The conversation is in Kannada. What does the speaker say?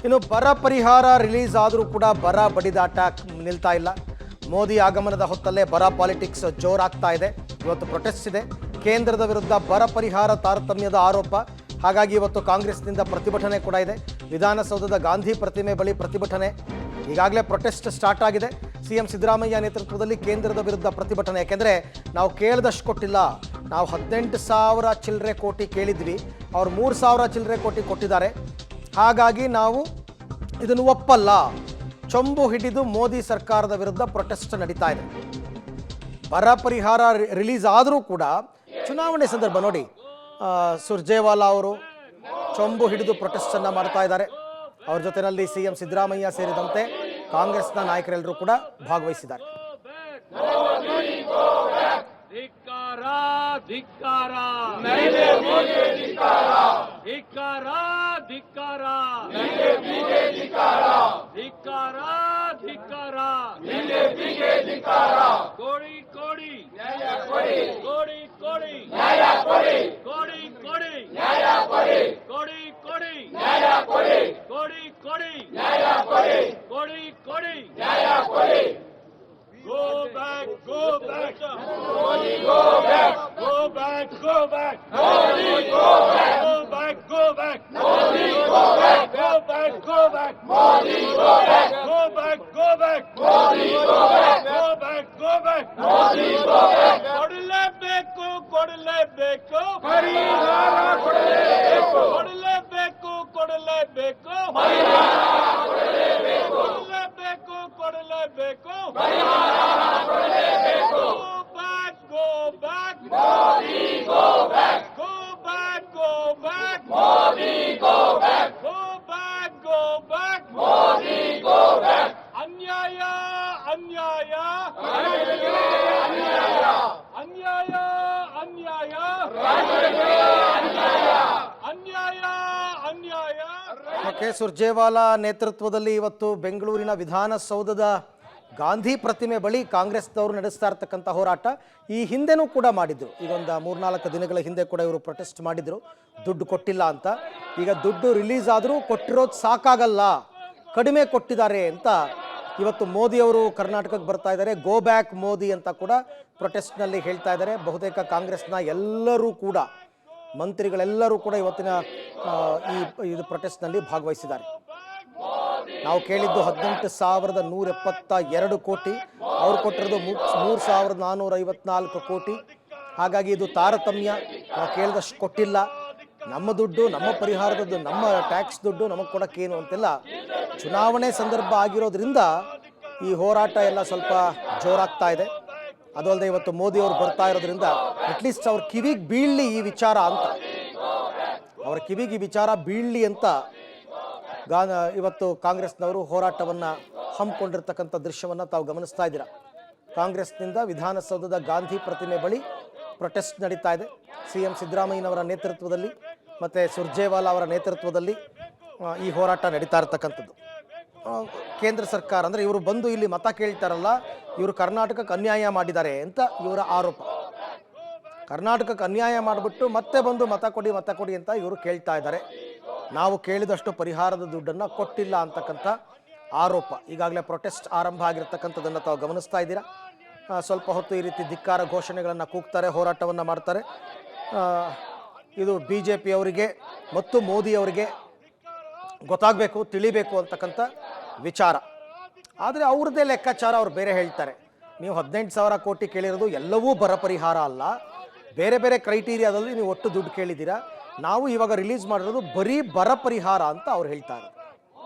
ಇನ್ನು ಬರ ಪರಿಹಾರ ರಿಲೀಸ್ ಆದರೂ ಕೂಡ ಬರ ಬಡಿದಾಟ ನಿಲ್ತಾ ಇಲ್ಲ. ಮೋದಿ ಆಗಮನದ ಹೊತ್ತಲ್ಲೇ ಬರ ಪಾಲಿಟಿಕ್ಸ್ ಜೋರಾಗ್ತಾ ಇದೆ. ಇವತ್ತು ಪ್ರೊಟೆಸ್ಟ್ ಇದೆ. ಕೇಂದ್ರದ ವಿರುದ್ಧ ಬರ ಪರಿಹಾರ ತಾರತಮ್ಯದ ಆರೋಪ. ಹಾಗಾಗಿ ಇವತ್ತು ಕಾಂಗ್ರೆಸ್ನಿಂದ ಪ್ರತಿಭಟನೆ ಕೂಡ ಇದೆ. ವಿಧಾನಸೌಧದ ಗಾಂಧಿ ಪ್ರತಿಮೆ ಬಳಿ ಪ್ರತಿಭಟನೆ. ಈಗಾಗಲೇ ಪ್ರೊಟೆಸ್ಟ್ ಸ್ಟಾರ್ಟ್ ಆಗಿದೆ. ಸಿಎಂ ಸಿದ್ದರಾಮಯ್ಯ ನೇತೃತ್ವದಲ್ಲಿ ಕೇಂದ್ರದ ವಿರುದ್ಧ ಪ್ರತಿಭಟನೆ. ಯಾಕೆಂದರೆ ನಾವು ಕೇಳಿದಷ್ಟು ಕೊಟ್ಟಿಲ್ಲ. ನಾವು 18,000 ಚಿಲ್ಲರೆ ಕೋಟಿ ಕೇಳಿದ್ವಿ, ಅವ್ರು 3,000 ಚಿಲ್ಲರೆ ಕೋಟಿ ಕೊಟ್ಟಿದ್ದಾರೆ. ಹಾಗಾಗಿ ನಾವು ಇದನ್ನು ಒಪ್ಪಲ್ಲ. ಚೊಂಬು ಹಿಡಿದು ಮೋದಿ ಸರ್ಕಾರದ ವಿರುದ್ಧ ಪ್ರೊಟೆಸ್ಟ್ ನಡೀತಾ ಇದೆ. ಬರ ಪರಿಹಾರ ರಿಲೀಸ್ ಆದರೂ ಕೂಡ ಚುನಾವಣೆ ಸಂದರ್ಭ ನೋಡಿ, ಸುರ್ಜೇವಾಲಾ ಅವರು ಚೊಂಬು ಹಿಡಿದು ಪ್ರೊಟೆಸ್ಟನ್ನು ಮಾಡ್ತಾ ಇದ್ದಾರೆ. ಅವ್ರ ಜೊತೆಯಲ್ಲಿ ಸಿಎಂ ಸಿದ್ದರಾಮಯ್ಯ ಸೇರಿದಂತೆ ಕಾಂಗ್ರೆಸ್ನ ನಾಯಕರೆಲ್ಲರೂ ಕೂಡ ಭಾಗವಹಿಸಿದ್ದಾರೆ. ಧಿಕ್ಕಾರ ಧಿಕ್ಕಾರ ಧಿಕ್ಕಾರ ಧಿಕ್ಕಾರ ಧಿಕ್ಕಾರ ಧಿಕ್ಕಾರ ಕೋಡಿ ಕೋಡಿ ಕೋಡಿ ಕೋಡಿ ಕೋಡಿ ಕೋಡಿ ಕೋಡಿ ಕೋಡಿ ಕೋಡಿ ಕೋಡಿ ಕೋಡಿ ಕೋಡಿ. Go back, go back. Modi, go back. Go back, go back. Modi, go back. Go back, go back. Modi, go back. Go back, go back. Modi, go back. Go back, go back. Modi, go back. Go back, go back. Modi, go back. ಕೊಡಲೇಬೇಕು, ಕೊಡಲೇಬೇಕು. ಪರಿಹಾರ ಕೊಡಲೇಬೇಕು. ಕೊಡಲೇಬೇಕು, ಕೊಡಲೇಬೇಕು. ಪರಿಹಾರ ಕೊಡಲೇಬೇಕು. ಕೊಡಲೇಬೇಕು, ಕೊಡಲೇಬೇಕು. ಅನ್ಯಾಯ ಅನ್ಯಾಯ ಅನ್ಯಾಯ ಅನ್ಯಾಯ ಅನ್ಯಾಯ ಅನ್ಯಾಯ. ಓಕೆ, ಸುರ್ಜೇವಾಲಾ ನೇತೃತ್ವದಲ್ಲಿ ಇವತ್ತು ಬೆಂಗಳೂರಿನ ವಿಧಾನಸೌಧದ ಗಾಂಧಿ ಪ್ರತಿಮೆ ಬಳಿ ಕಾಂಗ್ರೆಸ್ನವರು ನಡೆಸ್ತಾ ಇರ್ತಕ್ಕಂಥ ಹೋರಾಟ ಈ ಹಿಂದೆನೂ ಕೂಡ ಮಾಡಿದ್ರು. ಈಗ ಒಂದು 3-4 ದಿನಗಳ ಹಿಂದೆ ಕೂಡ ಇವರು ಪ್ರೊಟೆಸ್ಟ್ ಮಾಡಿದ್ರು, ದುಡ್ಡು ಕೊಟ್ಟಿಲ್ಲ ಅಂತ. ಈಗ ದುಡ್ಡು ರಿಲೀಸ್ ಆದರೂ ಕೊಟ್ಟಿರೋದು ಸಾಕಾಗಲ್ಲ, ಕಡಿಮೆ ಕೊಟ್ಟಿದ್ದಾರೆ ಅಂತ ಇವತ್ತು ಮೋದಿಯವರು ಕರ್ನಾಟಕಕ್ಕೆ ಬರ್ತಾ ಇದ್ದಾರೆ. ಗೋ ಬ್ಯಾಕ್ ಮೋದಿ ಅಂತ ಕೂಡ ಪ್ರೊಟೆಸ್ಟ್ನಲ್ಲಿ ಹೇಳ್ತಾ ಇದ್ದಾರೆ. ಬಹುತೇಕ ಕಾಂಗ್ರೆಸ್ನ ಎಲ್ಲರೂ ಕೂಡ, ಮಂತ್ರಿಗಳೆಲ್ಲರೂ ಕೂಡ ಇವತ್ತಿನ ಇದು ಪ್ರೊಟೆಸ್ಟ್ನಲ್ಲಿ ಭಾಗವಹಿಸಿದ್ದಾರೆ. ನಾವು ಕೇಳಿದ್ದು 18,172 ಕೋಟಿ, ಅವ್ರು ಕೊಟ್ಟಿರೋದು 3,454 ಕೋಟಿ. ಹಾಗಾಗಿ ಇದು ತಾರತಮ್ಯ. ನಾವು ಕೇಳಿದಷ್ಟು ಕೊಟ್ಟಿಲ್ಲ, ನಮ್ಮ ದುಡ್ಡು, ನಮ್ಮ ಪರಿಹಾರದದ್ದು, ನಮ್ಮ ಟ್ಯಾಕ್ಸ್ ದುಡ್ಡು ನಮಗೆ ಕೊಡೋಕ್ಕೇನು ಅಂತೆಲ್ಲ ಚುನಾವಣೆ ಸಂದರ್ಭ ಆಗಿರೋದ್ರಿಂದ ಈ ಹೋರಾಟ ಎಲ್ಲ ಸ್ವಲ್ಪ ಜೋರಾಗ್ತಾ ಇದೆ. ಅದು ಅಲ್ಲದೆ ಇವತ್ತು ಮೋದಿ ಅವರು ಬರ್ತಾ ಇರೋದ್ರಿಂದ ಅಟ್ಲೀಸ್ಟ್ ಅವ್ರ ಕಿವಿಗೆ ಬೀಳಲಿ ಈ ವಿಚಾರ ಅಂತ, ಅವರ ಕಿವಿಗೆ ಈ ವಿಚಾರ ಬೀಳಲಿ ಅಂತ ಇವತ್ತು ಕಾಂಗ್ರೆಸ್ನವರು ಹೋರಾಟವನ್ನು ಹಮ್ಮಿಕೊಂಡಿರ್ತಕ್ಕಂಥ ದೃಶ್ಯವನ್ನು ತಾವು ಗಮನಿಸ್ತಾ ಇದ್ದೀರಾ. ಕಾಂಗ್ರೆಸ್ನಿಂದ ವಿಧಾನಸೌಧದ ಗಾಂಧಿ ಪ್ರತಿಮೆ ಬಳಿ ಪ್ರೊಟೆಸ್ಟ್ ನಡೀತಾ ಇದೆ. ಸಿಎಂ ಸಿದ್ದರಾಮಯ್ಯನವರ ನೇತೃತ್ವದಲ್ಲಿ ಮತ್ತು ಸುರ್ಜೇವಾಲಾ ಅವರ ನೇತೃತ್ವದಲ್ಲಿ ಈ ಹೋರಾಟ ನಡೀತಾ ಇರ್ತಕ್ಕಂಥದ್ದು. ಕೇಂದ್ರ ಸರ್ಕಾರ ಅಂದರೆ ಇವರು ಬಂದು ಇಲ್ಲಿ ಮತ ಕೇಳ್ತಾರಲ್ಲ, ಇವರು ಕರ್ನಾಟಕಕ್ಕೆ ಅನ್ಯಾಯ ಮಾಡಿದ್ದಾರೆ ಅಂತ ಇವರ ಆರೋಪ. ಕರ್ನಾಟಕಕ್ಕೆ ಅನ್ಯಾಯ ಮಾಡಿಬಿಟ್ಟು ಮತ್ತೆ ಬಂದು ಮತ ಕೊಡಿ ಅಂತ ಇವರು ಕೇಳ್ತಾ ಇದ್ದಾರೆ. ನಾವು ಕೇಳಿದಷ್ಟು ಪರಿಹಾರದ ದುಡ್ಡನ್ನು ಕೊಟ್ಟಿಲ್ಲ ಅಂತಕ್ಕಂಥ ಆರೋಪ. ಈಗಾಗಲೇ ಪ್ರೊಟೆಸ್ಟ್ ಆರಂಭ ಆಗಿರ್ತಕ್ಕಂಥದ್ದನ್ನು ತಾವು ಗಮನಿಸ್ತಾ ಇದ್ದೀರಾ. ಸ್ವಲ್ಪ ಹೊತ್ತು ಈ ರೀತಿ ಧಿಕ್ಕಾರ ಘೋಷಣೆಗಳನ್ನು ಕೂಗ್ತಾರೆ, ಹೋರಾಟವನ್ನು ಮಾಡ್ತಾರೆ. ಇದು BJP ಅವರಿಗೆ ಮತ್ತು ಮೋದಿ ಅವರಿಗೆ ಗೊತ್ತಾಗಬೇಕು, ತಿಳಿಬೇಕು ಅಂತಕ್ಕಂಥ ವಿಚಾರ. ಆದರೆ ಅವ್ರದ್ದೇ ಲೆಕ್ಕಾಚಾರ ಅವ್ರು ಬೇರೆ ಹೇಳ್ತಾರೆ. ನೀವು 18,000 ಕೋಟಿ ಕೇಳಿರೋದು ಎಲ್ಲವೂ ಬರ ಪರಿಹಾರ ಅಲ್ಲ, ಬೇರೆ ಬೇರೆ ಕ್ರೈಟೀರಿಯಾದಲ್ಲಿ ನೀವು ಒಟ್ಟು ದುಡ್ಡು ಕೇಳಿದ್ದೀರಾ. ನಾವು ಇವಾಗ ರಿಲೀಸ್ ಮಾಡಿರೋದು ಬರೀ ಬರ ಪರಿಹಾರ ಅಂತ ಅವ್ರು ಹೇಳ್ತಾರೆ.